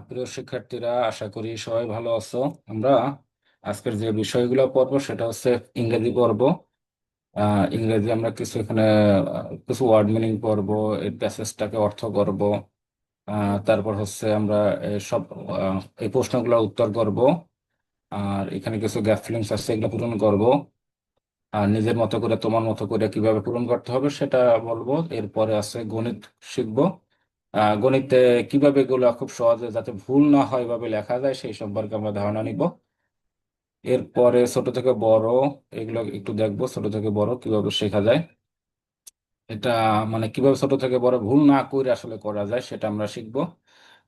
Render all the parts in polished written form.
প্রিয় শিক্ষার্থীরা, আশা করি সবাই ভালো আছো। আমরা আজকের যে বিষয়গুলো পড়বো সেটা হচ্ছে ইংরেজি পড়ব। ইংরেজি আমরা কিছু এখানে কিছু ওয়ার্ড মিনিং পড়বো, এই প্যাসেজটাকে অর্থ করব। তারপর হচ্ছে আমরা সব এই প্রশ্নগুলোর উত্তর করব। আর এখানে কিছু গ্যাপ ফিলিংস আছে, এগুলো পূরণ করব। আর নিজের মতো করে, তোমার মতো করে কিভাবে পূরণ করতে হবে সেটা বলবো। এরপরে আছে গণিত শিখবো। গণিতে কিভাবে এগুলো খুব সহজে যাতে ভুল না হয় এভাবে লেখা যায় সেই সম্পর্কে আমরা ধারণা নিব। এরপরে ছোট থেকে বড় এগুলো একটু দেখবো, ছোট থেকে বড় কিভাবে শেখা যায়। এটা মানে কিভাবে ছোট থেকে বড় ভুল না করে আসলে করা যায় সেটা আমরা শিখবো।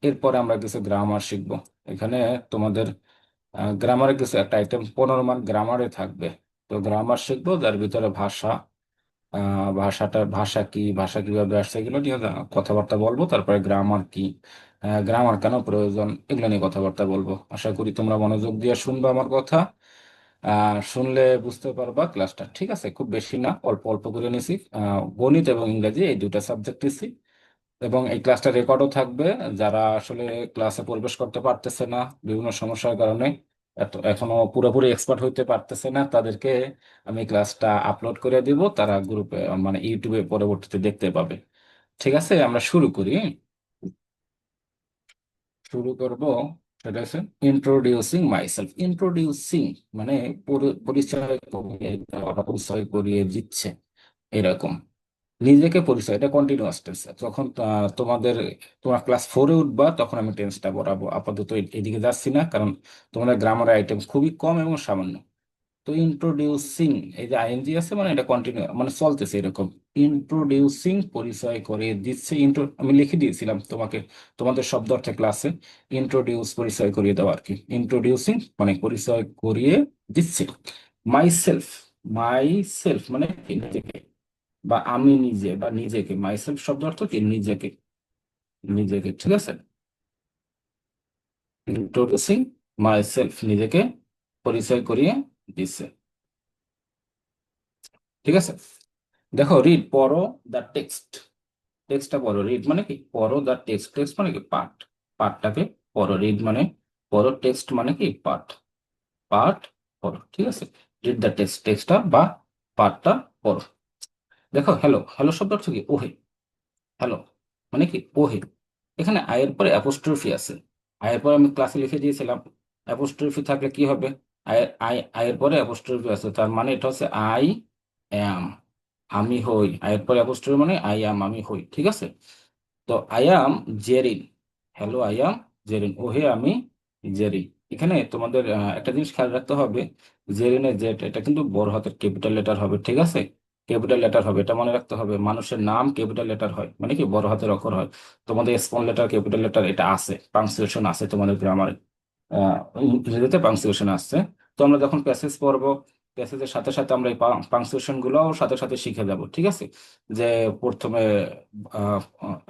এরপরে আমরা কিছু গ্রামার শিখবো। এখানে তোমাদের গ্রামারে কিছু একটা আইটেম 15 মান গ্রামারে থাকবে। তো গ্রামার শিখবো, যার ভিতরে ভাষা, ভাষা কি, ভাষা কিভাবে আসছে এগুলো নিয়ে কথাবার্তা বলবো। তারপরে গ্রামার কি, গ্রামার কেন প্রয়োজন, এগুলো নিয়ে কথাবার্তা বলবো। আশা করি তোমরা মনোযোগ দিয়ে শুনবে আমার কথা। শুনলে বুঝতে পারবা ক্লাসটা। ঠিক আছে, খুব বেশি না, অল্প অল্প করে নিছি। গণিত এবং ইংরেজি এই দুটা সাবজেক্ট নিছি। এবং এই ক্লাসটা রেকর্ডও থাকবে। যারা আসলে ক্লাসে প্রবেশ করতে পারতেছে না বিভিন্ন সমস্যার কারণে, এখনো পুরোপুরি এক্সপার্ট হইতে পারতেছে না, তাদেরকে আমি ক্লাসটা আপলোড করে দিব। তারা গ্রুপে মানে ইউটিউবে পরবর্তীতে দেখতে পাবে। ঠিক আছে, আমরা শুরু করি। শুরু করব। সেটা হচ্ছে ইন্ট্রোডিউসিং মাইসেলফ। ইন্ট্রোডিউসিং মানে পরিচয় করিয়ে দেওয়া বা পরিচয় করিয়ে দিচ্ছে, এরকম। নিজেকে পরিচয়, এটা কন্টিনিউয়াস টেন্স। যখন তোমার ক্লাস 4-এ উঠবা তখন আমি টেন্সটা পড়াবো। আপাতত এদিকে যাচ্ছি না, কারণ তোমাদের গ্রামার আইটেম খুবই কম এবং সামান্য। তো ইন্ট্রোডিউসিং, এই যে আইএনজি আছে মানে এটা কন্টিনিউ মানে চলতেছে এরকম। ইন্ট্রোডিউসিং পরিচয় করে দিচ্ছে। আমি লিখে দিয়েছিলাম তোমাকে তোমাদের শব্দ অর্থে ক্লাসে। ইন্ট্রোডিউস পরিচয় করিয়ে দেওয়া আর কি। ইন্ট্রোডিউসিং মানে পরিচয় করিয়ে দিচ্ছে। মাই সেলফ, মাই সেলফ মানে কি? নিজেকে বা আমি নিজে বা নিজেকে। মাইসেলফ শব্দ অর্থ কি? নিজেকে, নিজেকে। ঠিক আছে, ইন্ট্রোডিউসিং মাইসেলফ, নিজেকে পরিচয় করিয়ে দিচ্ছে। ঠিক আছে, দেখো, রিড পড়ো দ্য টেক্সট। টেক্সটটা পড়ো। রিড মানে কি? পড়ো দ্য টেক্সট। টেক্সট মানে কি? পাঠ। পাঠটাকে পড়ো। রিড মানে পড়ো, টেক্সট মানে কি? পাঠ। পাঠ পড়ো। ঠিক আছে, রিড দ্য টেক্সট, টেক্সটটা বা পাঠটা পড়ো। দেখো, হ্যালো, হ্যালো শব্দ অর্থ কি? ওহে। হ্যালো মানে কি? ওহে। এখানে আয়ের পরে অ্যাপোস্ট্রফি আছে। আয়ের পরে আমি ক্লাসে লিখে দিয়েছিলাম, অ্যাপোস্ট্রফি থাকলে কি হবে? আয়ের পরে অ্যাপোস্ট্রফি আছে, তার মানে এটা হচ্ছে আই অ্যাম, আমি হই। আয়ের পরে অ্যাপোস্ট্রফি মানে আই অ্যাম, আমি হই। ঠিক আছে, তো I am Jerin. Hello, I am Jerin. ওহে, আমি জেরিন। এখানে তোমাদের একটা জিনিস খেয়াল রাখতে হবে। জেরিনের জেড এটা কিন্তু বড় হাতের ক্যাপিটাল লেটার হবে। ঠিক আছে, ক্যাপিটাল লেটার হবে, এটা মনে রাখতে হবে। মানুষের নাম ক্যাপিটাল লেটার হয় মানে কি? বড় হাতের অক্ষর হয়। তোমাদের স্মল লেটার ক্যাপিটাল লেটার এটা আছে, পাংচুয়েশন আছে তোমাদের গ্রামারে। ইংরেজিতে পাংচুয়েশন আসছে। তো আমরা যখন প্যাসেজ পড়বো, প্যাসেজের সাথে সাথে আমরা এই পাংচুয়েশন গুলো সাথে সাথে শিখে যাব। ঠিক আছে, যে প্রথমে আহ,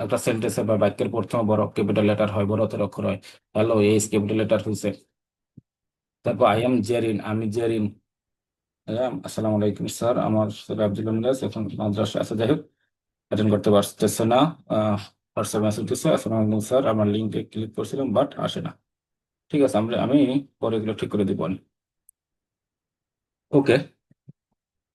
একটা সেন্টেন্সে বা বাক্যের প্রথমে বড় ক্যাপিটাল লেটার হয়, বড় হাতের অক্ষর হয়। হ্যালো, এইচ ক্যাপিটাল লেটার হয়েছে। তারপর আই এম জেরিন, আমি জেরিন। আসসালামু আলাইকুম স্যার, আমার স্যার আব্দুল মিরাজ এখন মাদ্রাসা আছে, যাই হোক অ্যাটেন্ড করতে পারতেছে না। হোয়াটসঅ্যাপ মেসেজ দিচ্ছে, আসসালামু আলাইকুম স্যার, আমার লিঙ্কে ক্লিক করছিলাম বাট আসে না। ঠিক আছে, আমি পরে এগুলো ঠিক করে দিব। ওকে,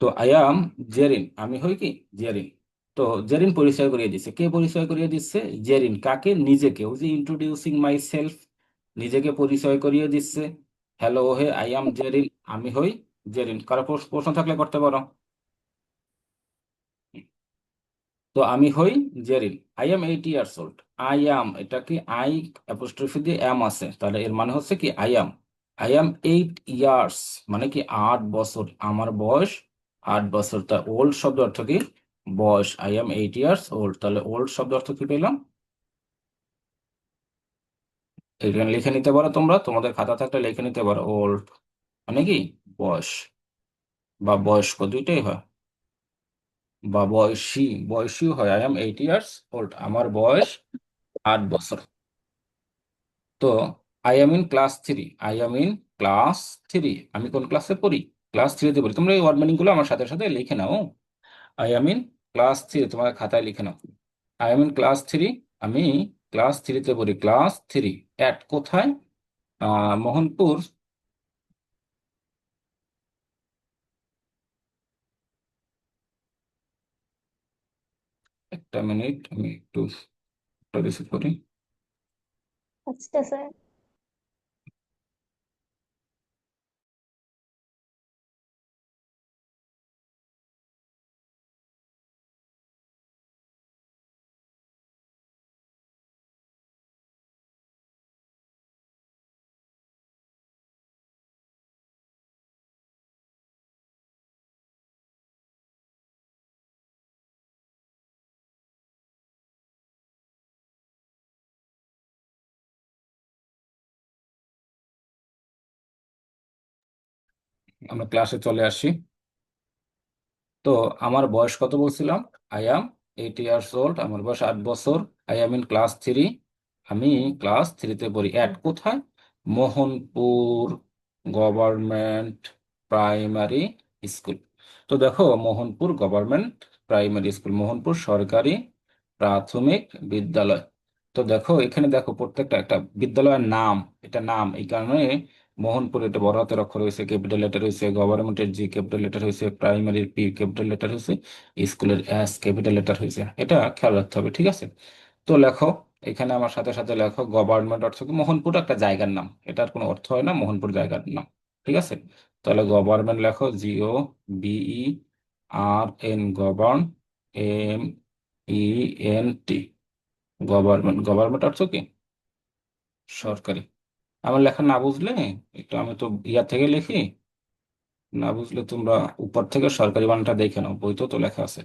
তো আই অ্যাম জেরিন, আমি হই কি? জেরিন। তো জেরিন পরিচয় করিয়ে দিচ্ছে। কে পরিচয় করিয়ে দিচ্ছে? জেরিন। কাকে? নিজেকে। ওই যে ইন্ট্রোডিউসিং মাই সেলফ, নিজেকে পরিচয় করিয়ে দিচ্ছে। Hello, hey, I am Jerin, আমি হই জেরিন। কারো প্রশ্ন থাকলে করতে পারো। তো আমি হই Jerin. I am 8 years old. I am, এটা কি? আই অ্যাপোস্ট্রফি দিয়ে অ্যাম আছে, তাহলে এর মানে হচ্ছে কি? I am. I am 8 years মানে কি? 8 বছর। আমার বয়স 8 বছর। তা ওল্ড শব্দ অর্থ কি? বয়স। আই অ্যাম 8 ইয়ার্স ওল্ড, তাহলে ওল্ড শব্দ অর্থ কি পেলাম? এখানে লিখে নিতে পারো তোমরা, তোমাদের খাতা থাকলে লিখে নিতে পারো। ওল্ড মানে কি? বয়স বা বয়স্ক দুইটাই হয়, বা বয়সী, বয়সীও হয়। আই অ্যাম 8 ইয়ার্স ওল্ড, আমার বয়স 8 বছর। তো I am in class 3। I am in class 3, আমি কোন ক্লাসে পড়ি? ক্লাস 3-তে পড়ি। তোমরা এই ওয়ার্ড মিনিং গুলো আমার সাথে সাথে লিখে নাও। আই এম ইন ক্লাস 3, তোমার খাতায় লিখে নাও। আই এম ইন ক্লাস 3, আমি ক্লাস থ্রিতে পড়ি, ক্লাস থ্রি। অ্যাট কোথায়? মোহনপুর। একটা মিনিট, আমি একটু রিসিভ করি। আচ্ছা স্যার। আমরা ক্লাসে চলে আসি। তো আমার বয়স কত বলছিলাম? আই অ্যাম 8 ইয়ার্স ওল্ড, আমার বয়স 8 বছর। I am in class three, আমি ক্লাস থ্রিতে পড়ি। অ্যাট কোথায়? Mohanpur government primary school. তো দেখো, Mohanpur government primary school, Mohanpur সরকারি প্রাথমিক বিদ্যালয়। তো দেখো এখানে দেখো, প্রত্যেকটা একটা বিদ্যালয়ের নাম, এটা নাম, এই কারণে মোহনপুর এটা বড় হাতের অক্ষর হয়েছে, ক্যাপিটাল লেটার হয়েছে, গভর্নমেন্টের জি ক্যাপিটাল লেটার হয়েছে, প্রাইমারির পি ক্যাপিটাল লেটার হয়েছে, স্কুলের এস ক্যাপিটাল লেটার হয়েছে। এটা খেয়াল রাখতে হবে, ঠিক আছে? তো লেখো, এখানে আমার সাথে সাথে লেখো গভর্নমেন্ট অর্থ কি? মোহনপুর একটা জায়গার নাম, এটার কোনো অর্থ হয় না, মোহনপুর জায়গার নাম, ঠিক আছে? তাহলে গভর্নমেন্ট লেখো, GOVERN, govern, MENT, government. Government অর্থ কি? সরকারি। আমার লেখা না বুঝলে একটু, আমি তো ইয়া থেকে লিখি, না বুঝলে তোমরা উপর থেকে সরকারি বানানটা দেখে নাও, বইতেও তো লেখা আছে।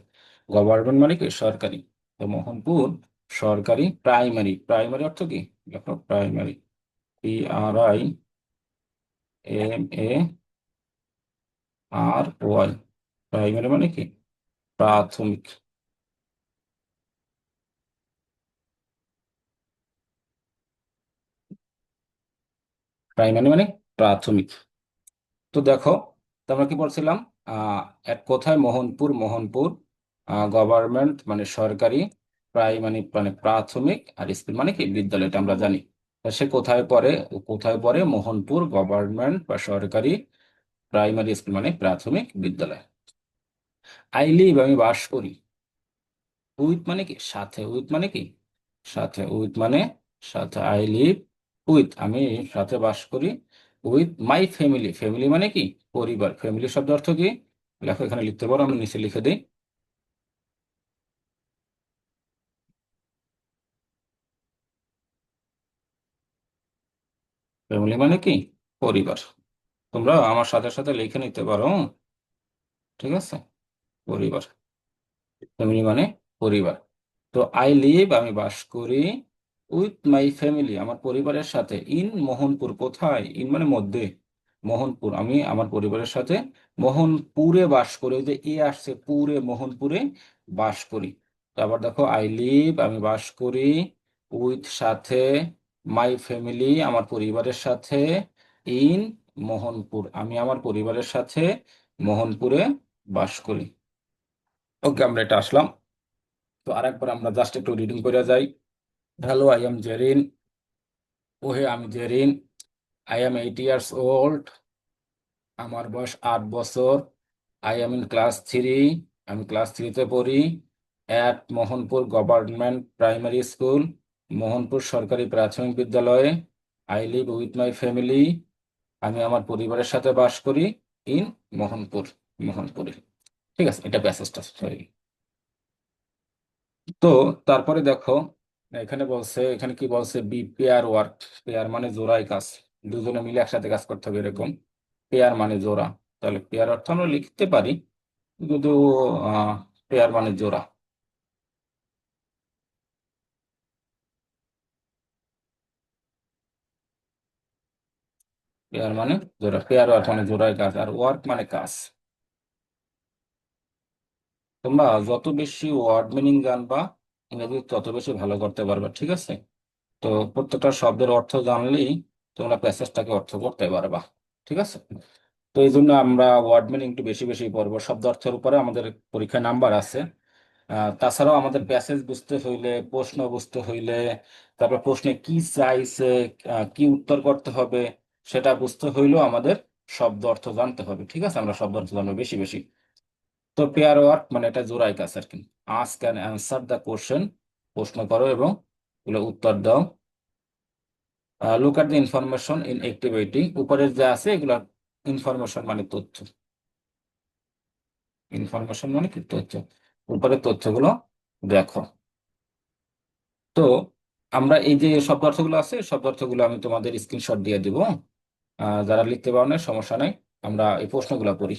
গভর্নমেন্ট মানে কি? সরকারি। তো মোহনপুর সরকারি প্রাইমারি, প্রাইমারি অর্থ কি? লেখো প্রাইমারি, PRIMARY, প্রাইমারি মানে কি? প্রাথমিক। প্রাইমারি মানে প্রাথমিক। তো দেখো, তো আমরা কি বলছিলাম? এক কোথায়? মোহনপুর, মোহনপুর গভর্নমেন্ট মানে সরকারি, প্রাইমারি মানে প্রাথমিক, আর স্কুল মানে কি? বিদ্যালয়, এটা আমরা জানি। তা সে কোথায় পড়ে? ও কোথায় পড়ে? মোহনপুর গভর্নমেন্ট বা সরকারি প্রাইমারি স্কুল মানে প্রাথমিক বিদ্যালয়। আই লিভ আমি বাস করি। উইথ মানে কি? সাথে। উইথ মানে কি? সাথে। উইথ মানে সাথে। আই লিভ উইথ, আমি সাথে বাস করি। উইথ মাই ফ্যামিলি, ফ্যামিলি মানে কি? পরিবার। ফ্যামিলি শব্দ অর্থ কি? লেখো, এখানে লিখতে পারো, আমি নিচে লিখে দিই। ফ্যামিলি মানে কি? পরিবার। তোমরা আমার সাথে সাথে লিখে নিতে পারো, ঠিক আছে? পরিবার, ফ্যামিলি মানে পরিবার। তো আই লিভ আমি বাস করি, উইথ মাই ফ্যামিলি আমার পরিবারের সাথে, ইন মোহনপুর। কোথায়? ইন মানে মধ্যে। মোহনপুর, আমি আমার পরিবারের সাথে মোহনপুরে বাস করি। ওই যে এ আসছে, পুরে, মোহনপুরে বাস করি। তারপর দেখো, আই লিভ আমি বাস করি, উইথ সাথে, মাই ফ্যামিলি আমার পরিবারের সাথে, ইন মোহনপুর আমি আমার পরিবারের সাথে মোহনপুরে বাস করি। ওকে, আমরা এটা আসলাম। তো আরেকবার আমরা জাস্ট একটু রিডিং করে যাই। Hello, I am Jerin. ওহে, আমি Jerin. I am 8 years old, আমার বয়স 8 বছর। I am in class three, আমি ক্লাস থ্রিতে পড়ি। At Mohanpur government primary school, Mohanpur সরকারি প্রাথমিক বিদ্যালয়ে। I live with my family, আমি আমার পরিবারের সাথে বাস করি। ইন মোহনপুর, মোহনপুরে। ঠিক আছে, এটা প্যাসেজটা। তো তারপরে দেখো, এখানে বলছে, এখানে কি বলছে? B pair work. পেয়ার মানে জোড়ায় কাজ, দুজনে মিলে একসাথে কাজ করতে হবে, এরকম। পেয়ার মানে জোড়া। তাহলে পেয়ার অর্থ আমরা লিখতে পারি, কিন্তু পেয়ার মানে জোড়া। পেয়ার মানে জোড়া, পেয়ার ওয়ার্ক মানে জোড়ায় কাজ, আর ওয়ার্ক মানে কাজ। তোমরা যত বেশি ওয়ার্ড মিনিং জানবা, ইংরেজি তত বেশি ভালো করতে পারবে, ঠিক আছে? তো প্রত্যেকটা শব্দের অর্থ জানলেই তোমরা প্যাসেজটাকে অর্থ করতে পারবা, ঠিক আছে? তো এই জন্য আমরা ওয়ার্ড মিনিং একটু বেশি বেশি পড়বো। শব্দ অর্থের উপরে আমাদের পরীক্ষায় নাম্বার আছে। তাছাড়াও আমাদের প্যাসেজ বুঝতে হইলে, প্রশ্ন বুঝতে হইলে, তারপর প্রশ্নে কি চাইছে, কি উত্তর করতে হবে, সেটা বুঝতে হইলেও আমাদের শব্দ অর্থ জানতে হবে। ঠিক আছে, আমরা শব্দ অর্থ জানবো বেশি বেশি। তো পেয়ার ওয়ার্ক মানে এটা জোড়াই কাজ আর কি। Ask and answer the question, প্রশ্ন করো এবং এগুলো উত্তর দাও। Look at the information in activity, উপরের যে আছে এগুলো ইনফরমেশন মানে তথ্য। ইনফরমেশন মানে কি? তথ্য। উপরের তথ্যগুলো দেখো। তো আমরা এই যে শব্দ অর্থগুলো আছে, শব্দ অর্থগুলো আমি তোমাদের স্ক্রিনশট দিয়ে দিব। যারা লিখতে পারো না সমস্যা নাই, আমরা এই প্রশ্নগুলো করি।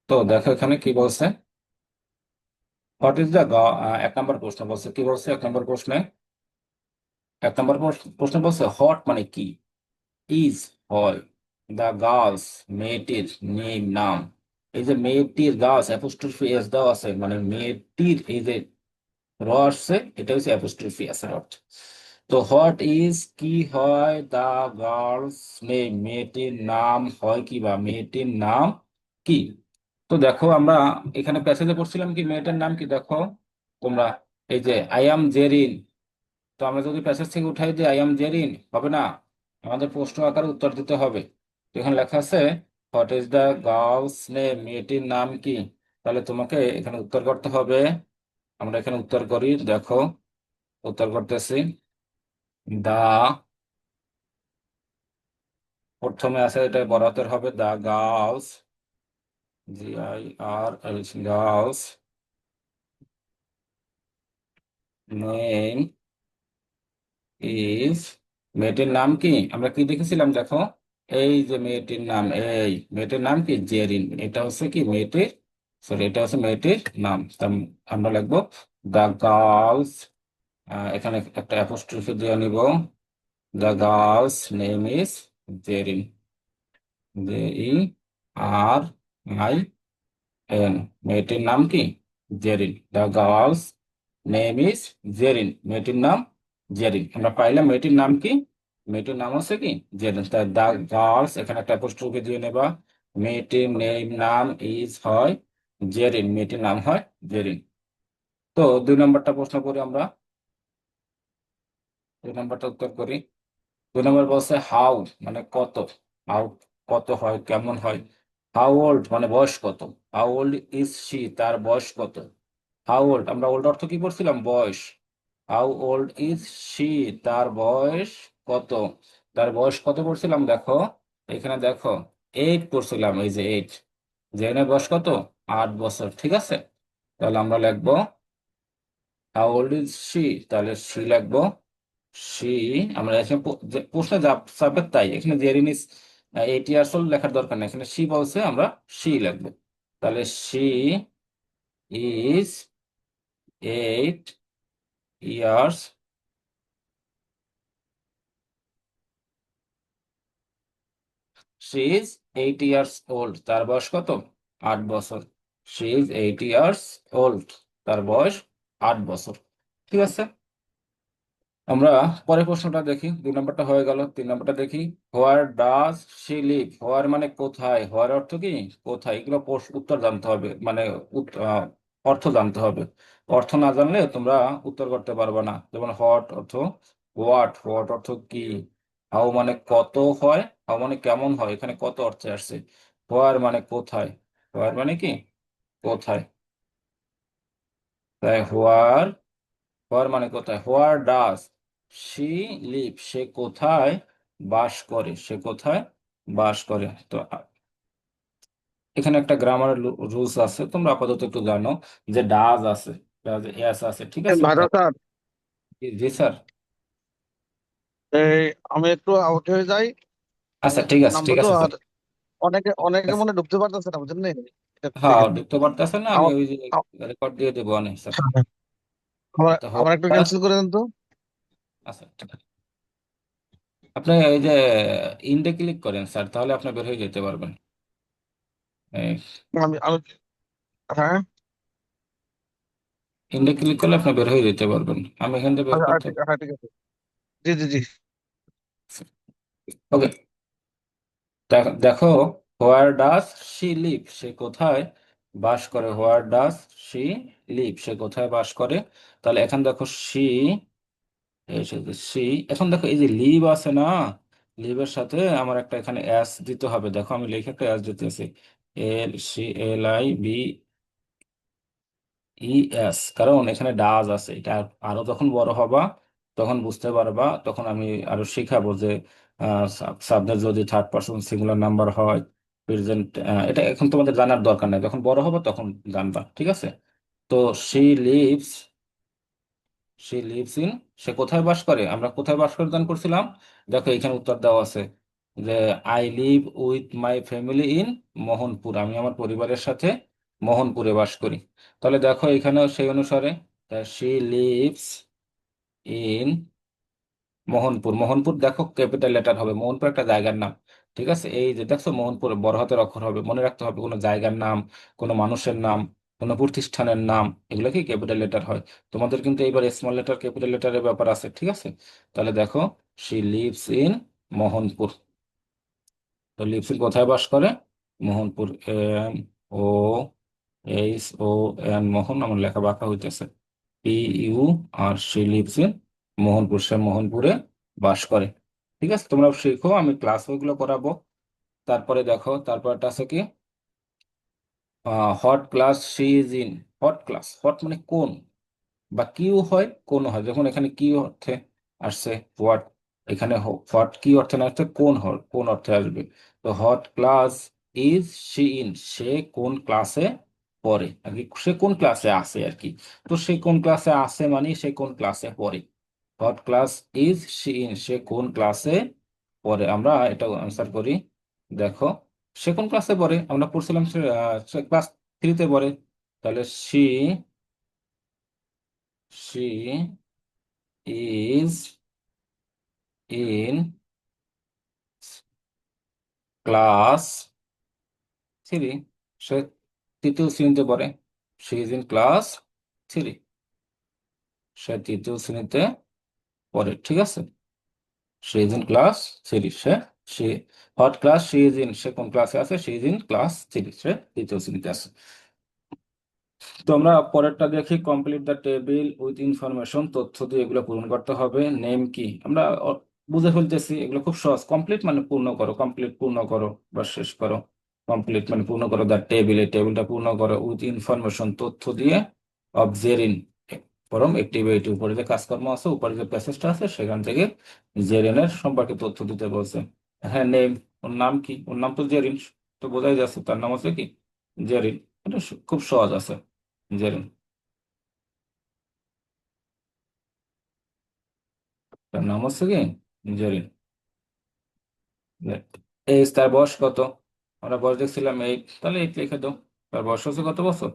তো দেখো এখানে কি বলছে। হোয়াট ইজ দ্য, এক নম্বর প্রশ্ন বলছে, কি বলছে এক নম্বর প্রশ্নে? এক নম্বর প্রশ্ন বলছে হট মানে কি, ইজ হয়, দ্য গার্লস মেয়েটির নেম নাম। এই যে মেয়েটির গার্লস অ্যাপোস্ট্রফি এস দেওয়া আছে, মানে মেয়েটির এই যে র আসছে, এটা হচ্ছে অ্যাপোস্ট্রফি এস এর অর্থ। তো হোয়াট ইজ কি হয়, দা গার্লস নেম মেয়েটির নাম হয় কি, বা মেয়েটির নাম কি। তো দেখো আমরা এখানে প্যাসেজে পড়ছিলাম কি মেয়েটার নাম কি, দেখো তোমরা, এই যে আই অ্যাম জেরিন। তো আমরা যদি প্যাসেজ থেকে উঠাই দিই আই অ্যাম জেরিন, হবে না, আমাদের প্রশ্ন আকারে উত্তর দিতে হবে। তো এখানে লেখা আছে what is the girl's name, মেয়েটির নাম কি। তাহলে তোমাকে এখানে উত্তর করতে হবে। আমরা এখানে উত্তর করি, দেখো উত্তর করতেছি। দা, প্রথমে আছে এটা বড় হাতের হবে, the girl's, GIRLS, girl's name is, মেয়েটির নাম কি, আমরা কি দেখেছিলাম দেখো, এই যে মেয়েটির নাম, এই মেয়েটির নাম কি জেরিন, এটা হচ্ছে কি মেয়েটির, সরি এটা হচ্ছে মেয়েটির নাম। তা আমরা লিখবো দা গার্লস, এখানে একটা অ্যাপোস্ট্রফি দিয়ে নিব, the girl's name is Jerin, JERIN, মেয়েটির নাম কি Jerin, the girl's name is Jerin, মেয়েটির নাম জেরিন। আমরা পাইলাম মেয়েটির নাম কি, মেয়েটির নাম হচ্ছে কি জেরিন। তাই দ্য গার্লস এখানে একটা অ্যাপোস্ট্রফি দিয়ে নেবা, মেয়েটির নেম নাম ইজ হয় জেরিন, মেয়েটির নাম হয় জেরিন। তো দুই নম্বরটা প্রশ্ন করি আমরা, দুই নম্বরটা উত্তর করি। দুই নম্বর বলছে হাউ মানে কত, হাউ কত হয়, কেমন হয়। হাউ ওল্ড মানে বয়স কত, হাউ ওল্ড ইজ শি, তার বয়স কত। হাউ ওল্ড, আমরা ওল্ড অর্থ কি করছিলাম, বয়স। হাউ ওল্ড ইজ শি, তার বয়স কত। তার বয়স কত করছিলাম দেখো, এখানে দেখো 8 করছিলাম, এই যে 8, জেনের বয়স কত, 8 বছর। ঠিক আছে, তাহলে আমরা লিখবো হাউ ওল্ড ইজ শি, তাহলে শি লিখবো, শি। আমরা এখানে প্রশ্নে যা চাপে তাই, এখানে জেরিন ইজ 8 ইয়ার্স ওল্ড লেখার দরকার নেই, এখানে শি বলছে, আমরা শি লিখবো। তাহলে she is 8 years, she is 8 years old, তার বয়স কত, 8 বছর। শি ইজ 8 ইয়ার্স ওল্ড, তার বয়স 8 বছর। ঠিক আছে, আমরা পরের প্রশ্নটা দেখি, 2 নম্বরটা হয়ে গেল, 3 নম্বরটা দেখি। হোয়ার ডাজ শি লিভ, হোয়ার মানে কোথায়, হোয়ার অর্থ কি কোথায়, এগুলো উত্তর জানতে হবে, মানে অর্থ জানতে হবে। অর্থ না জানলে তোমরা উত্তর করতে পারবে না। যেমন হট অর্থ হোয়াট, হোয়াট অর্থ কি। হাউ মানে কত হয়, হাউ মানে কেমন হয়, এখানে কত অর্থে আসছে। হোয়ার মানে কোথায়, হোয়ার মানে কি কোথায়। তাই হোয়ার, হোয়ার মানে কোথায়। হোয়ার ডাজ শি লিভ, সে কোথায় বাস করে, সে কোথায় বাস করে। তো এখানে একটা গ্রামার রুলস আছে, তোমরা আপাতত একটু জানো, যে ডাজ আছে, ডাজ এস আছে, ঠিক আছে। ভালো স্যার। জি স্যার। এই আমি একটু আউট হয়ে যাই, আচ্ছা ঠিক আছে, নামবো ঠিক তো। আছে আর স্যার। অনেকে ঠিক অনেকে আছে। মনে ঢুকতে পারতেছে না, বুঝলেন? এটা হ্যাঁ দেখেন। ঢুকতে পারতেছে না, আমি আমার ওই যে রেকর্ড দিয়ে দেবো অনেক স্যার। আমার তো আমার একটু ক্যান্সেল করে দেন তো। আচ্ছা ঠিক আছে। আপনি এই যে ইন্ডে ক্লিক করেন স্যার, তাহলে আপনি বের হয়ে যেতে পারবেন। এই, আমি আমি হ্যাঁ, ইন্ডে ক্লিক করলে আপনি বের হয়ে যেতে পারবেন, আমি এখান থেকে বের আচ্ছা, করতে। হ্যাঁ, ঠিক আছে। জি, জি, জি। ওকে, দেখো, হোয়ার ডাজ শি লিভ, সে কোথায় বাস করে, হোয়ার ডাজ শি লিভ, সে কোথায় বাস করে। তাহলে এখন দেখো সি, সি, এখন দেখো এই যে লিভ আছে না, লিভের সাথে আমার একটা এখানে এস দিতে হবে। দেখো আমি লিখে একটা এস দিতেছি, LCLIB ES, কারণ এখানে ডাজ আছে। এটা আরো যখন বড় হবা তখন বুঝতে পারবা, তখন আমি আরো শিখাবো যে সাবজেক্ট যদি থার্ড পারসন সিঙ্গুলার নাম্বার হয়, প্রেজেন্ট, এটা এখন তোমাদের জানার দরকার নাই, যখন বড় হবে তখন জানবা, ঠিক আছে। তো সি লিভস, সে লিভস ইন, সে কোথায় বাস করে, আমরা কোথায় বাস করে দান করছিলাম। দেখো এখানে উত্তর দেওয়া আছে যে I live with my family in Mohanpur, আমি আমার পরিবারের সাথে মোহনপুরে বাস করি। তাহলে দেখো এখানেও সেই অনুসারে she lives in Mohanpur, Mohanpur দেখো ক্যাপিটাল লেটার হবে, মোহনপুর একটা জায়গার নাম, ঠিক আছে। এই যে দেখছো মোহনপুর বড় হাতের অক্ষর হবে, মনে রাখতে হবে কোনো জায়গার নাম, কোনো মানুষের নাম, কোনো প্রতিষ্ঠানের নাম, এগুলো কি ক্যাপিটাল লেটার হয়। তোমাদের কিন্তু এইবার স্মল লেটার ক্যাপিটাল লেটারের ব্যাপার আছে, ঠিক আছে। তাহলে দেখো শি লিভস ইন মোহনপুর, তো লিভস ইন কোথায় বাস করে, মোহনপুর, MOHN, মোহন, আমার লেখা বাঁকা হইতেছে, PU, আর সে লিভস ইন মোহনপুর, সে মোহনপুরে বাস করে। ঠিক আছে, তোমরা শিখো, আমি ক্লাস ওইগুলো করাবো। তারপরে দেখো তারপরটা আছে কি, what class she is in, what class, what মানে কোন, বা কিউ হয় কোন হয়, যখন এখানে কি অর্থে আসছে হোয়াট, এখানে হোয়াট কি অর্থে না আসছে, কোন কোন অর্থে আসবে। তো what class is she in, সে কোন ক্লাসে পড়ে আর কি, সে কোন ক্লাসে আছে আর কি। তো সে কোন ক্লাসে আছে মানে সে কোন ক্লাসে পড়ে। What class is she in, সে কোন ক্লাসে পড়ে, আমরা এটা আনসার করি। দেখো সে কোন ক্লাসে পড়ে, আমরা পড়ছিলাম সে ক্লাস 3-তে পড়ে। তাহলে she is in class 3, সে তৃতীয় শ্রেণীতে পড়ে, she is in class 3, সে তৃতীয় শ্রেণীতে পড়ে, ঠিক আছে। she is in class 3, say what class she is in, সে কোন ক্লাসে আছে, she is in class 3, সে তৃতীয় শ্রেণীতে আছে। তো আমরা পরেরটা দেখি, complete the table with information, তথ্য দিয়ে এগুলো পূরণ করতে হবে। নেম কি, আমরা বুঝে ফেলতেছি, এগুলো খুব সহজ। কমপ্লিট মানে পূর্ণ করো, কমপ্লিট পূর্ণ করো বা শেষ করো। কমপ্লিট মানে পূর্ণ করো দ্য টেবিল, এই টেবিলটা পূর্ণ করো উইথ ইনফরমেশন, তথ্য দিয়ে, অফ জেরিন, ফরম অ্যাক্টিভিটি, উপরে যে কাজকর্ম আছে, উপরে যে প্যাসেজটা আছে সেখান থেকে জেরিনের সম্পর্কে তথ্য দিতে বলছে। হ্যাঁ, নেম, ওর নাম কি, ওর নাম তো জেরিন, তো বোঝাই যাচ্ছে তার নাম হচ্ছে কি জেরিন। এটা খুব সহজ আছে, জেরিন, তার নাম হচ্ছে কি জেরিন। এইজ, তার বয়স কত, আমরা বয়স দেখছিলাম 8, তাহলে 8 লিখে দাও। তার বয়স হচ্ছে কত বছর,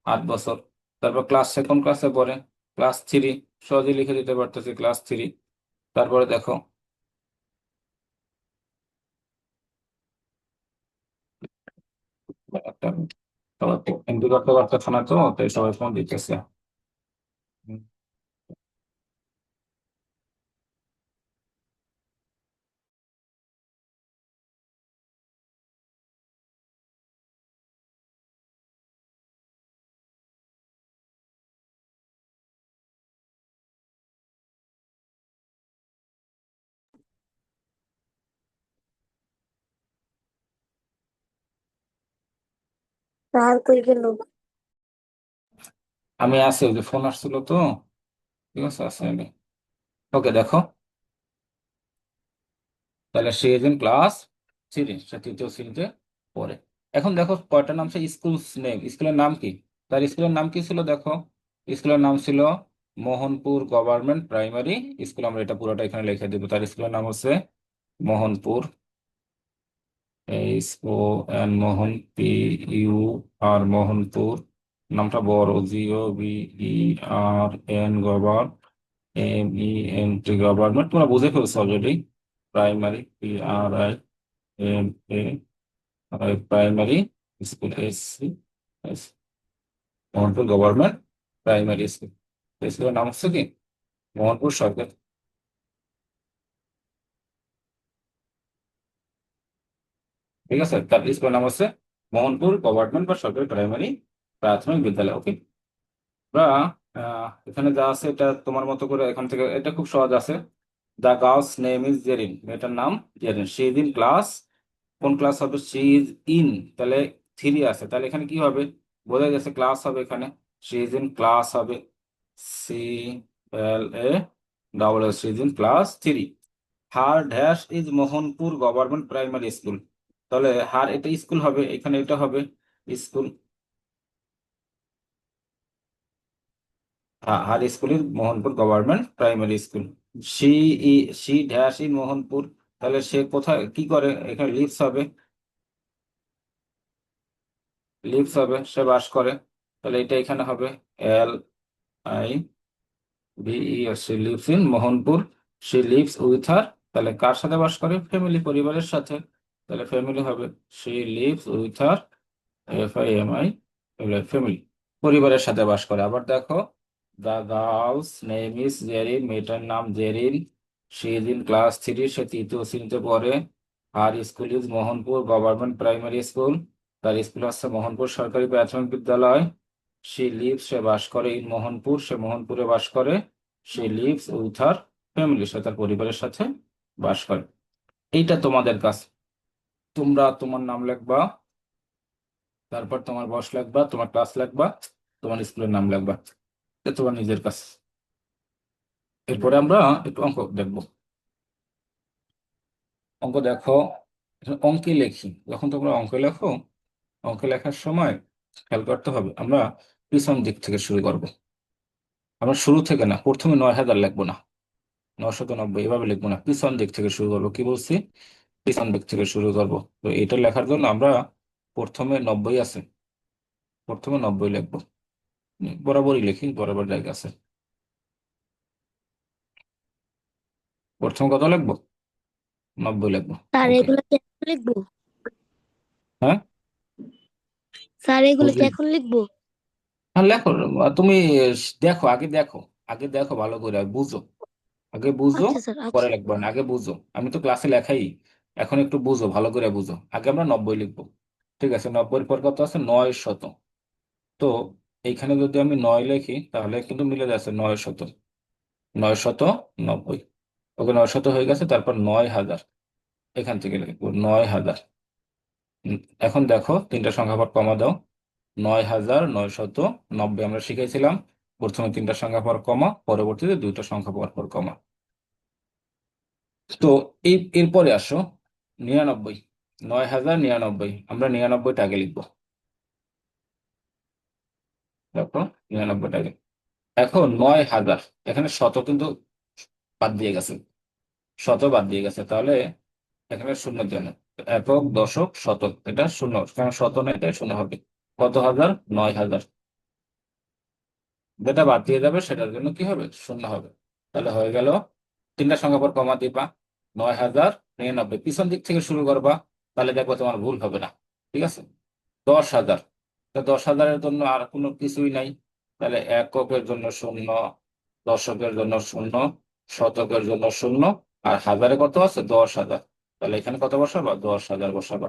8 বছর। তারপর ক্লাস, কোন ক্লাসে পড়ে, ক্লাস 3, সহজে লিখে দিতে পারতেছি ক্লাস 3। তারপরে দেখো একটা, সবাই হিন্দু করতে পারতেছে না, তো তাই সবাই ফোন দিতেছে। স্যার কই গেল? আমি আছি, ওই যে ফোন আসছিল তো, ঠিক আছে, আছে আমি। ওকে দেখো, তাহলে সে ইজ ক্লাস 3, সে তৃতীয় শ্রেণীতে পড়ে। এখন দেখো কয়টা নাম, সে স্কুল নেম, স্কুলের নাম কি, তার স্কুলের নাম কি ছিল, দেখো স্কুলের নাম ছিল মোহনপুর গভর্নমেন্ট প্রাইমারি স্কুল, আমরা এটা পুরোটা এখানে লিখে দেবো। তার স্কুলের নাম হচ্ছে মোহনপুর, HON, মোহন, PUR, মোহনপুর, নামটা বড়, GOVERN, MENT, গভর্নমেন্ট, তোমরা বুঝে ফেলছো already. Primary, primary school, SC, Mohanpur government primary school. স্কুলের নাম হচ্ছে কি মোহনপুর সরকারি। ঠিক আছে, তার স্কুলের নাম হচ্ছে মোহনপুর গভর্নমেন্ট বা সরকারি প্রাইমারি প্রাথমিক বিদ্যালয়। ওকে, আমরা এখানে যা আছে এটা তোমার মতো করে এখান থেকে, এটা খুব সহজ আছে। The girl's name is Jerin, মেয়েটার নাম Jerin. She is in class, কোন ক্লাস হবে? সি ইজ ইন, তাহলে 3 আছে, তাহলে এখানে কি হবে? বোঝা গেছে ক্লাস হবে এখানে। সি ইজ ইন ক্লাস হবে C L A double S, she is in class 3। Her dash is Mohanpur government primary school, তাহলে হার এটা স্কুল হবে, এখানে এটা হবে school. Her school is Mohanpur government primary school. She she dash in Mohanpur, তাহলে সে কোথায় কি করে? এখানে লিভস হবে, লিভস হবে, সে বাস করে, তাহলে এটা এখানে হবে LI VE, say lives in Mohanpur. Say lives with হার, তাহলে কার সাথে বাস করে? ফ্যামিলি, পরিবারের সাথে, তাহলে ফ্যামিলি হবে সে lives with her FIMI, family, পরিবারের সাথে বাস করে। আবার দেখো, the girl's name is Jerin, মেয়েটার নাম Jerin. She is in class 3, সে 3য় শ্রেণীতে পড়ে। আর school is Mohanpur government primary school, তার স্কুল হচ্ছে মোহনপুর সরকারি প্রাথমিক বিদ্যালয়। সে লিভস, সে বাস করে, ইন মোহনপুর, সে মোহনপুরে বাস করে। সে লিভস উইথ হার ফ্যামিলি, সে তার পরিবারের সাথে বাস করে। এইটা তোমাদের কাজ, তোমরা তোমার নাম লিখবা, তারপর তোমার বয়স লিখবা, তোমার ক্লাস লিখবা, তোমার স্কুলের নাম লিখবা, এটা তোমার নিজের কাজ। এরপরে আমরা একটু অঙ্ক দেখবো। অঙ্ক দেখো, অঙ্কে লিখি, যখন তোমরা অঙ্ক লেখো, অঙ্ক লেখার সময় খেয়াল করতে হবে, আমরা পিছন দিক থেকে শুরু করব। আমরা শুরু থেকে না, প্রথমে 9000 লিখবো না, 990 এভাবে লিখবো না, পিছন দিক থেকে শুরু করবো। কি বলছি? পিছন দিক থেকে শুরু করবো। তো এটা লেখার জন্য আমরা প্রথমে 90 আছে, প্রথমে 90 লিখবো। বরাবরই লিখি, বরাবর জায়গা আছে। প্রথমে কত লিখবো? 90 লিখবো। স্যার ওকে, এগুলো কি এখন লিখবো? হ্যাঁ, স্যার এগুলো কি বুঝলি? এখন লিখবো? হ্যাঁ লেখো। তুমি দেখো, আগে দেখো, আগে দেখো ভালো করে, বুঝো, আগে বুঝো, আচ্ছা স্যার, পরে আচ্ছা। লিখবো না, আগে বুঝো। আমি তো ক্লাসে লেখাই, এখন একটু বুঝো, ভালো করে বুঝো। আগে আমরা 90 লিখবো, ঠিক আছে? 90 পর কত আছে? 900। তো এইখানে যদি আমি 9 লিখি, তাহলে কিন্তু মিলে যাচ্ছে 900, 990। ওকে, 900 হয়ে গেছে, তারপর 9000, এখান থেকে লিখবো 9000। এখন দেখো, তিনটা সংখ্যা পর কমা দাও। 9990 আমরা শিখেছিলাম, প্রথমে তিনটা সংখ্যা পর কমা, পরবর্তীতে দুইটা সংখ্যা পর পর কমা। তো এরপরে আসো 99, 9099, আমরা 99টা আগে লিখবো। দেখো, 99টা আগে। এখন 9000, এখানে শত কিন্তু বাদ দিয়ে গেছে, শত বাদ দিয়ে গেছে, তাহলে এখানে শূন্য দেন। একক, দশক, শতক, এটা শূন্য, কারণ শত না, এটা শূন্য হবে। কত হাজার? 9000। যেটা বাদ দিয়ে যাবে সেটার জন্য কি হবে? শূন্য হবে। তাহলে হয়ে গেল, তিনটা সংখ্যা পর কমা দিবা, 9099, পিছন দিক থেকে শুরু করবা, তাহলে দেখবো তোমার ভুল হবে না। ঠিক আছে? 10,000, তো 10,000-এর জন্য আর কোনো কিছুই নাই, তাহলে এককের জন্য শূন্য, দশকের জন্য শূন্য, শতকের জন্য শূন্য, আর হাজারে কত আছে? 10,000, তাহলে এখানে কত বসাবা? 10,000 বসাবা।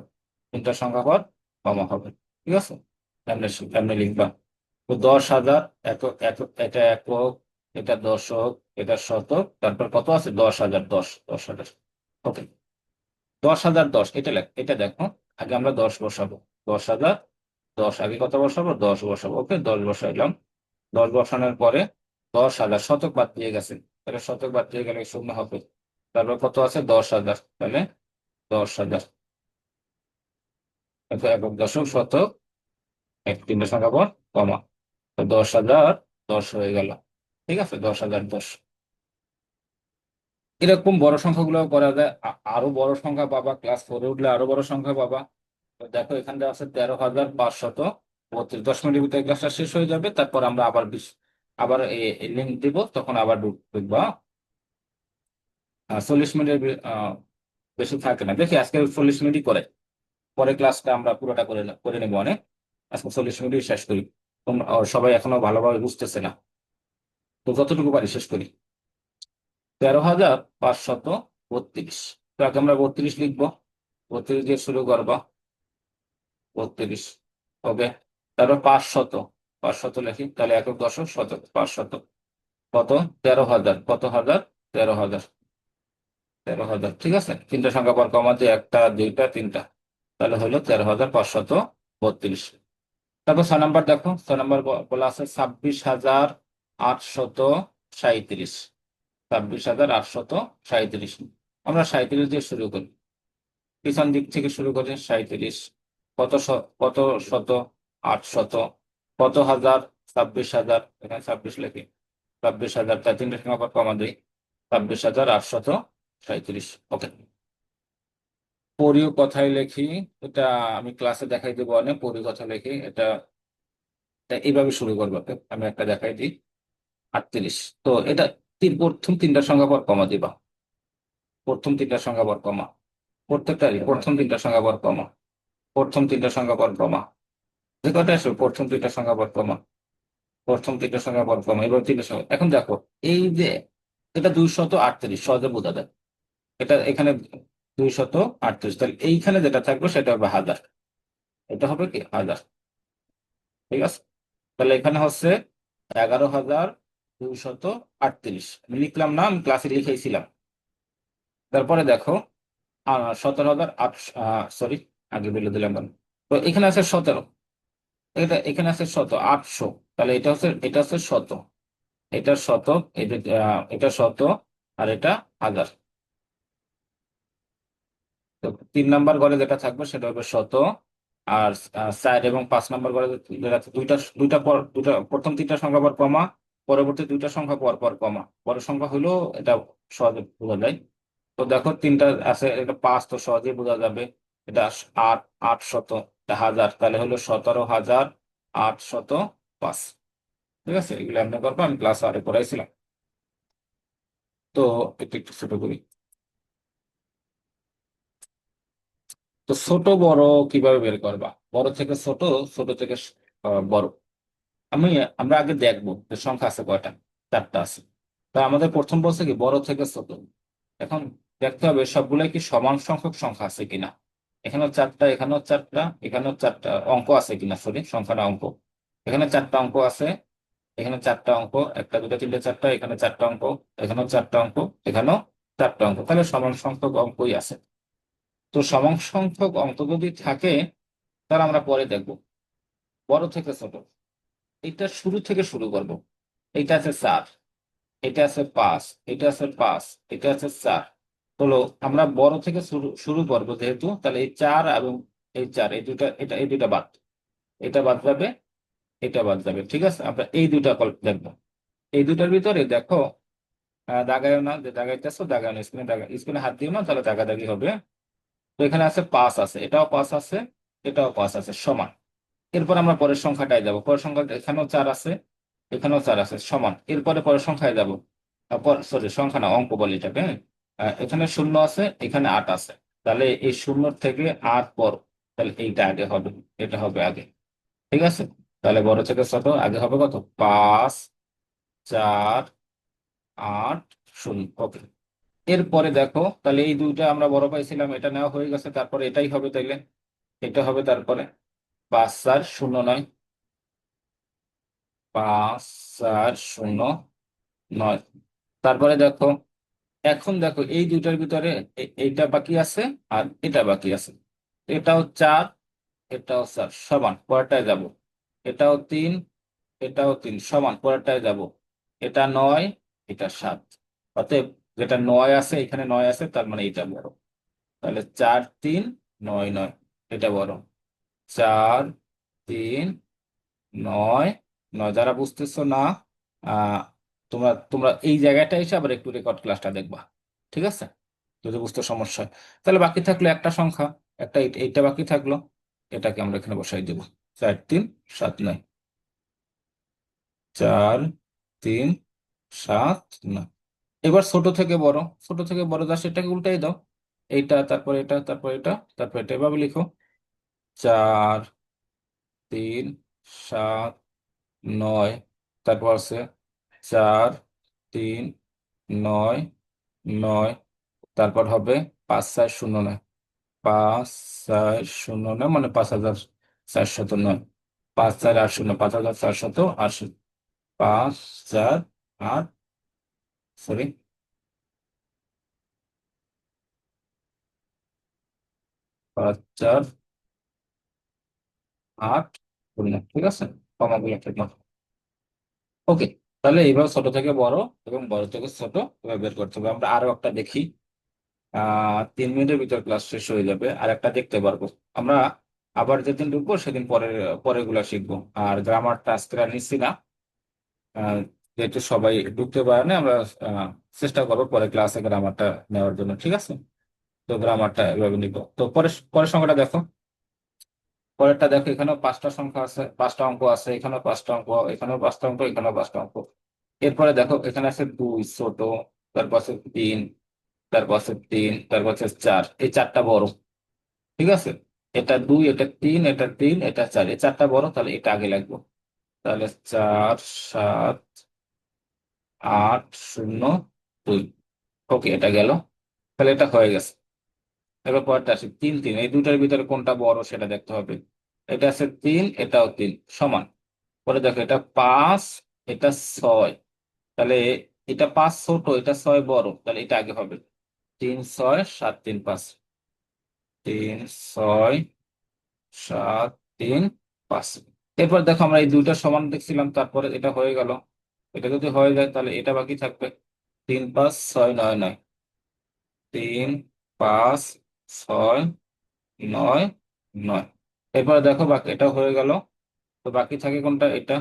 তিনটা সংখ্যা পর কমা হবে। ঠিক আছে? এমনি এমনি লিখবা। তো 10,000, একক, একক, এটা একক, এটা দশক, এটা শতক, তারপর কত আছে? 10,000, 10,000। ওকে, 10,010, এটা এটা দেখো, আগে আমরা 10 বসাবো। 10,010, আগে কত বসাবো? 10 বসাবো। ওকে, 10 বসাইলাম। 10 বসানোর পরে 10,000, শতক বাদ দিয়ে গেছে, তাহলে শতক বাদ দিয়ে গেলে শূন্য হবে। তারপর কত আছে? 10,000, তাহলে 10,000। এরপর একক, দশক, শতক, তিনটে সংখ্যা পর কমা, তো 10,010 হয়ে গেল। ঠিক আছে? 10,010। এরকম বড় সংখ্যাগুলো করা যায়, আরো বড় সংখ্যা পাবা, ক্লাস 4-এ উঠলে আরো বড় সংখ্যা পাবা। তো দেখো, এখানে আছে 13,532। 10 মিনিটের ভিতরে ক্লাসটা শেষ হয়ে যাবে, তারপর আমরা আবার আবার লিঙ্ক দিব, তখন আবার ঢুকবা। 40 মিনিটের বেশি থাকে না, দেখি আজকে 40 মিনিটই করে, পরে ক্লাসটা আমরা পুরোটা করে করে নেবো অনেক। আজকে 40 মিনিটই শেষ করি। তোমরা সবাই এখনো ভালোভাবে বুঝতেছে না, তো যতটুকু পারি শেষ করি। 13,532। তো আগে আমরা 32 লিখবো, 32 দিয়ে শুরু করবো, 32। ওকে, তারপর 500, 500 লিখি, তাহলে একক দশক শতক 500 কত, 13,000, কত হাজার, 13,000, 13,000। ঠিক আছে, তিনটা সংখ্যা পর কমা দিয়ে, একটা দুইটা তিনটা, তাহলে হলো 13,532। তারপর 6 নম্বর দেখো, 6 নম্বর বলা আছে 26,837, 26,837। আমরা 37 দিয়ে শুরু করি, পিছন দিক থেকে শুরু করি, 37, কত শত, 800, কত হাজার, 26,000, এখানে 26 লিখি, 26,000, তাই তিনটে সংখ্যা পর কমা দিই, 26,837। ওকে, পরীয় কথায় লিখি, এটা আমি ক্লাসে দেখাই দেবো, অনেক পরীয় কথা লিখি এটা, এইভাবে শুরু করবো। ওকে, আমি একটা দেখাই দিই, 38। তো এটা প্রথম তিনটা সংখ্যা পর কমা দিবা, প্রথম তিনটা সংখ্যা পর কমা, প্রত্যেকটারই প্রথম তিনটা সংখ্যা পর কমা, প্রথম তিনটা সংখ্যা পর কমা, যে কটা আসবে প্রথম তিনটা সংখ্যা পর কমা, প্রথম তিনটা সংখ্যা পর কমা, এবার তিনটা সংখ্যা। এখন দেখো, এই যে এটা 238 সহজে বোঝা যায়, এটা এখানে 238, তাহলে এইখানে যেটা থাকবে সেটা হবে হাজার, এটা হবে কি হাজার। ঠিক আছে, তাহলে এখানে হচ্ছে 11,238, আমি লিখলাম না, আমি ক্লাসে লিখেছিলাম। তারপরে দেখো 17,008, সরি, আগে বলে দিলাম কেন। তো এখানে আছে 17, এখানে আছে 800, তাহলে এটা হচ্ছে শত, এটা শত, এটা শত, আর এটা হাজার। তো 3 নাম্বার ঘরে যেটা থাকবে সেটা হবে শত, আর 4 এবং 5 নাম্বার ঘরে যেটা দুইটা দুইটা পর দুইটা, প্রথম তিনটা সংখ্যা পর কমা, পরবর্তী দুইটা সংখ্যা পর পর কমা, পরের সংখ্যা হলো এটা সহজে বোঝা যায়। তো দেখো তিনটা আছে, এটা 5 তো সহজেই বোঝা যাবে, এটা 8, 800, এটা হাজার, তাহলে হলো 17,805। ঠিক আছে, এগুলো এমনি করবো, আমি ক্লাস আরে পড়াইছিলাম। তো একটু একটু ছোট করি। তো ছোট বড় কিভাবে বের করবা, বড় থেকে ছোট, ছোট থেকে বড়। আমরা আগে দেখবো যে সংখ্যা আছে কয়টা, 4টা আছে। তা আমাদের প্রথম বলছে কি বড় থেকে ছোট, এখন দেখতে হবে সবগুলাই কি সমান সংখ্যক সংখ্যা আছে কিনা, এখানেও 4টা, এখানেও 4টা, এখানেও 4টা অঙ্ক আছে কিনা, সরি সংখ্যা না অঙ্ক, এখানে 4টা অঙ্ক আছে, এখানে 4টা অঙ্ক, একটা দুটো তিনটে চারটা, এখানে 4টা অঙ্ক, এখানেও 4টা অঙ্ক, এখানেও 4টা অঙ্ক, তাহলে সমান সংখ্যক অঙ্কই আছে। তো সমান সংখ্যক অঙ্ক যদি থাকে, তাহলে আমরা পরে দেখব বড় থেকে ছোট, এটা শুরু থেকে শুরু করব। এটা আছে 4, এটা আছে 5, এটা আছে 5, এটা আছে 4। হলো, আমরা বড় থেকে শুরু শুরু করবো যেহেতু, তাহলে এই 4 এবং এই 4, এই দুটা, এই দুটা বাদ, এটা বাদ যাবে, এটা বাদ যাবে। ঠিক আছে, আমরা এই দুটা দেখবো। এই দুটার ভিতরে দেখো, দাগায়ও না, যে দাগাইতেছো দাগায় না, স্ক্রিনে হাত দিও না, তাহলে দাগাদাগি হবে। তো এখানে আছে 5 আছে, এটাও 5 আছে, এটাও 5 আছে, সমান। এরপর আমরা পরের সংখ্যাটায় যাব, পরের সংখ্যা, এখানেও 4 আছে, এখানেও 4 আছে, সমান। এরপরে পরের সংখ্যায় যাব, সরি সংখ্যা না, অঙ্ক বলি এটাকে, হ্যাঁ? এখানে 0 আছে, এখানে 8 আছে, তাহলে এই 0 থেকে 8 বড়, তাহলে এইটা আগে হবে, এটা হবে আগে। ঠিক আছে, তাহলে বড় থেকে ছোট আগে হবে কত, 5, 4, 8, 0। ওকে, এরপরে দেখো, তাহলে এই দুইটা আমরা বড় পাইছিলাম, এটা নেওয়া হয়ে গেছে, তারপরে এটাই হবে, তাইলে এটা হবে তারপরে 5, 4, 0, 9, 5, 4, 0, 9। তারপরে দেখো, এখন দেখো এই দুইটার ভিতরে এইটা বাকি আছে, আর এটা বাকি আছে, এটাও 4, এটাও 4, সমান, পরেরটায় যাব। এটাও 3, এটাও 3, সমান, পরেরটায় যাব। এটা 9, এটা 7। অতএব যেটা 9 আছে, এখানে 9 আছে, তার মানে এটা বড়, তাহলে 4, 3, 9, 9, এটা বড়। 4, 3, 9, 9। যারা বুঝতেছো না, আহ তোমরা তোমরা এই জায়গাটা এসে আবার একটু রেকর্ড ক্লাসটা দেখবা। ঠিক আছে, যদি বুঝতে সমস্যা হয়, তাহলে বাকি থাকলো একটা সংখ্যা, একটা এইটা বাকি থাকলো, এটাকে আমরা এখানে বসাই দেবো, 4, 3, 7, 9, 4, 3, 7, 9। এবার ছোট থেকে বড়, ছোট থেকে বড় যা সেটাকে উল্টাই দাও, এইটা, তারপর এটা, তারপর এটা, তারপর এটা, এভাবে লিখো, 4, 3, 7, 9, তারপর আছে 4, 3, 9, 9, তারপর হবে 5,409, 5,409 মানে 5,409, 5,480, 5,480, 5,4,8, সরি, 5,4,8, ঠিক আছে, কমাগুলো ঠিক মতো। ওকে, তাহলে এইবার ছোট থেকে বড় এবং বড় থেকে ছোট এবার বের করতে হবে। আমরা আরো একটা দেখি, 3 মিনিটের ভিতর ক্লাস শেষ হয়ে যাবে, আর একটা দেখতে পারবো আমরা। আবার যেদিন ঢুকবো সেদিন পরের গুলা শিখবো। আর গ্রামারটা আজকে আর নিচ্ছি না, আহ, যেহেতু সবাই ঢুকতে পারে না, আমরা চেষ্টা করবো পরে ক্লাসে গ্রামারটা নেওয়ার জন্য, ঠিক আছে? তো গ্রামারটা এভাবে নিবো। তো পরের সংখ্যাটা দেখো, পরেরটা দেখো, এখানেও 5টা সংখ্যা আছে, 5টা অঙ্ক আছে, এখানেও 5টা অঙ্ক, এখানেও 5টা অঙ্ক, এখানেও 5টা অঙ্ক। এরপরে দেখো এখানে আছে 2 ছোট, তারপর আছে 3, তারপর আছে 3, তারপর আছে 4, এই 4টা বড়, ঠিক আছে? এটা 2, এটা 3, এটা 3, এটা 4, এই 4টা বড়, তাহলে এটা আগে লাগবে। তাহলে 4, 7, 8, 0, 2। ওকে, এটা গেল, তাহলে এটা হয়ে গেছে। এবার পরেরটা আসি, 3, 3, এই দুটার ভিতরে কোনটা বড় সেটা দেখতে হবে। এটা আছে 3, এটাও 3, সমান। পরে দেখো এটা 5, এটা 6, তাহলে এটা 5 ছোট, এটা 6 বড়, তাহলে এটা আগে হবে। 3, 6, 7, 3, 5, 3, 6, 7, 3, 5। এরপর দেখো আমরা এই দুইটা সমান দেখছিলাম, তারপরে এটা হয়ে গেল। এটা যদি হয়ে যায় তাহলে এটা বাকি থাকবে। 3, 5, 6, 9, 9, 3, 5, 6, 9, 9। এরপরে দেখো বাকি এটা হয়ে গেল। তো বাকি থাকে কোনটা? এটা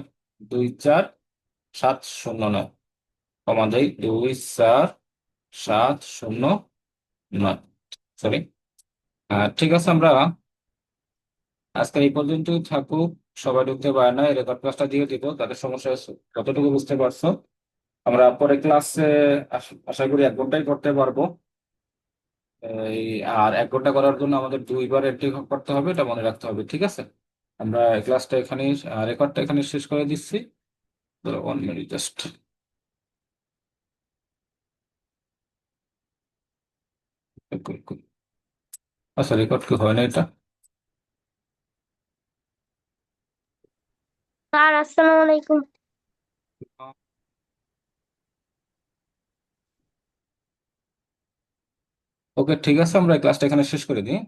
2, 4, 7, 0, 9, কমা দেই 2, 4, 7, 0, 9, সরি। ঠিক আছে, আমরা আজকে এই পর্যন্তই থাকুক। সবাই ঢুকতে পারে না, এই রেকর্ড ক্লাসটা দিয়ে দিব, তাদের সমস্যা হচ্ছে কতটুকু বুঝতে পারছো। আমরা পরে ক্লাসে আশা করি 1 ঘন্টাই করতে পারবো। এই আর 1 ঘন্টা করার জন্য আমাদের 2বার এন্ট্রি করতে হবে, এটা মনে রাখতে হবে, ঠিক আছে? আমরা এই ক্লাসটা এখানেই, রেকর্ডটা এখানে শেষ করে দিচ্ছি। 1 মিনিট জাস্ট। আচ্ছা, রেকর্ড কি হয় না এটা? স্যার আসসালামু আলাইকুম। ওকে, ঠিক আছে, আমরা এই ক্লাসটা এখানে শেষ করে দিই।